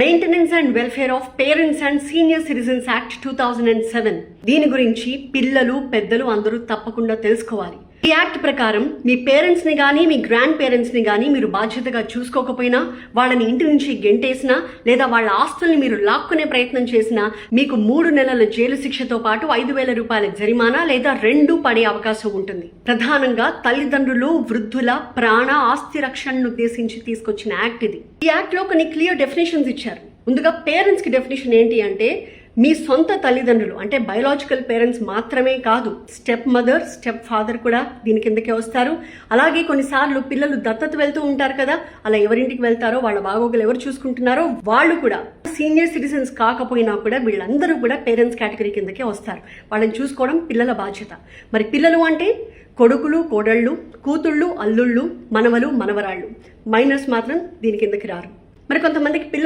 Maintenance and welfare of parents and senior citizens act 2007 దీని గురించి పిల్లలు పెద్దలు అందరూ తప్పకుండా తెలుసుకోవాలి. ఈ యాక్ట్ ప్రకారం మీ పేరెంట్స్ ని గానీ మీ గ్రాండ్ పేరెంట్స్ ని గానీ మీరు బాధ్యతగా చూసుకోకపోయినా, వాళ్ళని ఇంటి నుంచి గెంటేసినా లేదా వాళ్ళ ఆస్తుల్ని మీరు లాక్కునే ప్రయత్నం చేసినా మీకు 3 నెలల జైలు శిక్షతో పాటు 5,000 రూపాయల జరిమానా లేదా 2 పడే అవకాశం ఉంటుంది. ప్రధానంగా తల్లిదండ్రులు, వృద్ధుల ప్రాణ ఆస్తి రక్షణను ఉద్దేశించి తీసుకొచ్చిన యాక్ట్ ఇది. ఈ యాక్ట్ లో కొన్ని క్లియర్ డెఫినేషన్స్ ఇచ్చారు. ముందుగా పేరెంట్స్ కి డెఫినేషన్ ఏంటి అంటే, మీ సొంత తల్లిదండ్రులు అంటే బయోలాజికల్ పేరెంట్స్ మాత్రమే కాదు, స్టెప్ మదర్, స్టెప్ ఫాదర్ కూడా దీని కిందకే వస్తారు. అలాగే కొన్నిసార్లు పిల్లలు దత్తత వెళ్తూ ఉంటారు కదా, అలా ఎవరింటికి వెళ్తారో వాళ్ళ బాగోగులు ఎవరు చూసుకుంటున్నారో వాళ్ళు కూడా సీనియర్ సిటిజన్స్ కాకపోయినా కూడా వీళ్ళందరూ కూడా పేరెంట్స్ కేటగిరీ కిందకే వస్తారు. వాళ్ళని చూసుకోవడం పిల్లల బాధ్యత. మరి పిల్లలు అంటే కొడుకులు, కోడళ్ళు, కూతుళ్ళు, అల్లుళ్ళు, మనవలు, మనవరాళ్ళు. మైనర్స్ మాత్రం దీని కిందకి రారు. మరి కొంతమందికి